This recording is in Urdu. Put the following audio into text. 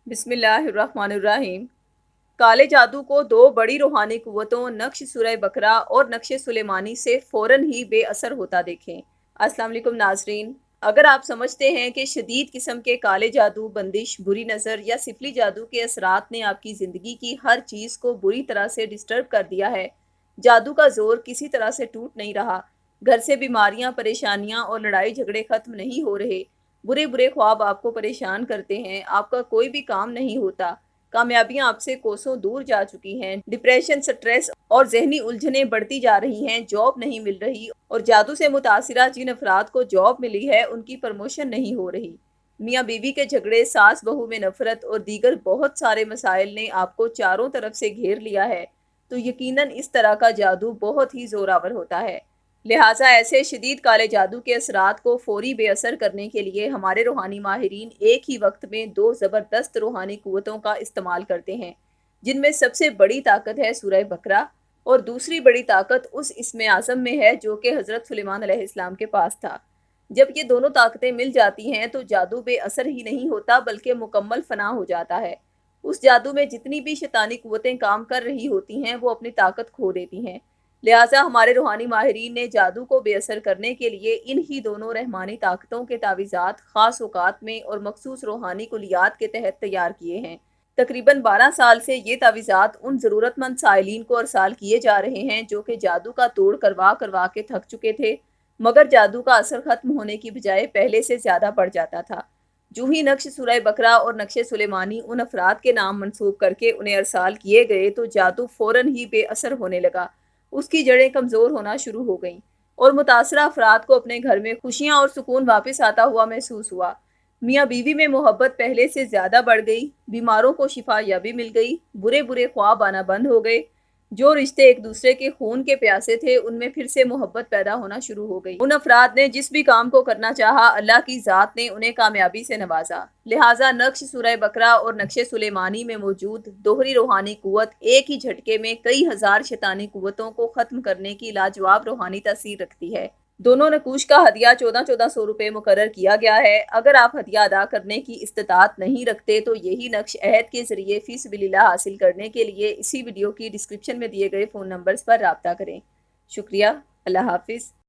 بسم اللہ الرحمن الرحیم۔ کالے جادو کو دو بڑی روحانی قوتوں نقش سورہ بقرہ اور نقش سلیمانی سے فوراً ہی بے اثر ہوتا دیکھیں۔ السلام علیکم ناظرین، اگر آپ سمجھتے ہیں کہ شدید قسم کے کالے جادو، بندش، بری نظر یا سفلی جادو کے اثرات نے آپ کی زندگی کی ہر چیز کو بری طرح سے ڈسٹرب کر دیا ہے، جادو کا زور کسی طرح سے ٹوٹ نہیں رہا، گھر سے بیماریاں، پریشانیاں اور لڑائی جھگڑے ختم نہیں ہو رہے، برے برے خواب آپ کو پریشان کرتے ہیں، آپ کا کوئی بھی کام نہیں ہوتا، کامیابیاں آپ سے کوسوں دور جا چکی ہیں، ڈپریشن، سٹریس اور ذہنی الجھنیں بڑھتی جا رہی ہیں، جاب نہیں مل رہی اور جادو سے متاثرہ جن افراد کو جاب ملی ہے ان کی پروموشن نہیں ہو رہی، میاں بیوی کے جھگڑے، ساس بہو میں نفرت اور دیگر بہت سارے مسائل نے آپ کو چاروں طرف سے گھیر لیا ہے، تو یقیناً اس طرح کا جادو بہت ہی زوراور ہوتا ہے۔ لہٰذا ایسے شدید کالے جادو کے اثرات کو فوری بے اثر کرنے کے لیے ہمارے روحانی ماہرین ایک ہی وقت میں دو زبردست روحانی قوتوں کا استعمال کرتے ہیں، جن میں سب سے بڑی طاقت ہے سورہ بقرہ اور دوسری بڑی طاقت اس اسم اعظم میں ہے جو کہ حضرت سلیمان علیہ السلام کے پاس تھا۔ جب یہ دونوں طاقتیں مل جاتی ہیں تو جادو بے اثر ہی نہیں ہوتا بلکہ مکمل فنا ہو جاتا ہے۔ اس جادو میں جتنی بھی شیطانی قوتیں کام کر رہی ہوتی ہیں وہ اپنی طاقت کھو دیتی ہیں۔ لہٰذا ہمارے روحانی ماہرین نے جادو کو بے اثر کرنے کے لیے ان ہی دونوں رحمانی طاقتوں کے تعویذات خاص اوقات میں اور مخصوص روحانی کلیات کے تحت تیار کیے ہیں۔ تقریباً 12 سال سے یہ تعویذات ان ضرورت مند سائلین کو ارسال کیے جا رہے ہیں جو کہ جادو کا توڑ کروا کروا کے تھک چکے تھے، مگر جادو کا اثر ختم ہونے کی بجائے پہلے سے زیادہ بڑھ جاتا تھا۔ جو ہی نقش سورہ بقرہ اور نقش سلیمانی ان افراد کے نام منسوب کر کے انہیں ارسال کیے گئے تو جادو فوراً ہی بے اثر ہونے لگا، اس کی جڑیں کمزور ہونا شروع ہو گئیں اور متاثرہ افراد کو اپنے گھر میں خوشیاں اور سکون واپس آتا ہوا محسوس ہوا۔ میاں بیوی میں محبت پہلے سے زیادہ بڑھ گئی، بیماروں کو شفا یابی مل گئی، برے برے خواب آنا بند ہو گئے، جو رشتے ایک دوسرے کے خون کے پیاسے تھے ان میں پھر سے محبت پیدا ہونا شروع ہو گئی۔ ان افراد نے جس بھی کام کو کرنا چاہا اللہ کی ذات نے انہیں کامیابی سے نوازا۔ لہٰذا نقش سورہ بقرہ اور نقش سلیمانی میں موجود دوہری روحانی قوت ایک ہی جھٹکے میں کئی ہزار شیطانی قوتوں کو ختم کرنے کی لاجواب روحانی تاثیر رکھتی ہے۔ دونوں نقوش کا ہدیہ 1400 روپے مقرر کیا گیا ہے۔ اگر آپ ہدیہ ادا کرنے کی استطاعت نہیں رکھتے تو یہی نقش عہد کے ذریعے فی سبیل اللہ حاصل کرنے کے لیے اسی ویڈیو کی ڈسکرپشن میں دیے گئے فون نمبرز پر رابطہ کریں۔ شکریہ۔ اللہ حافظ۔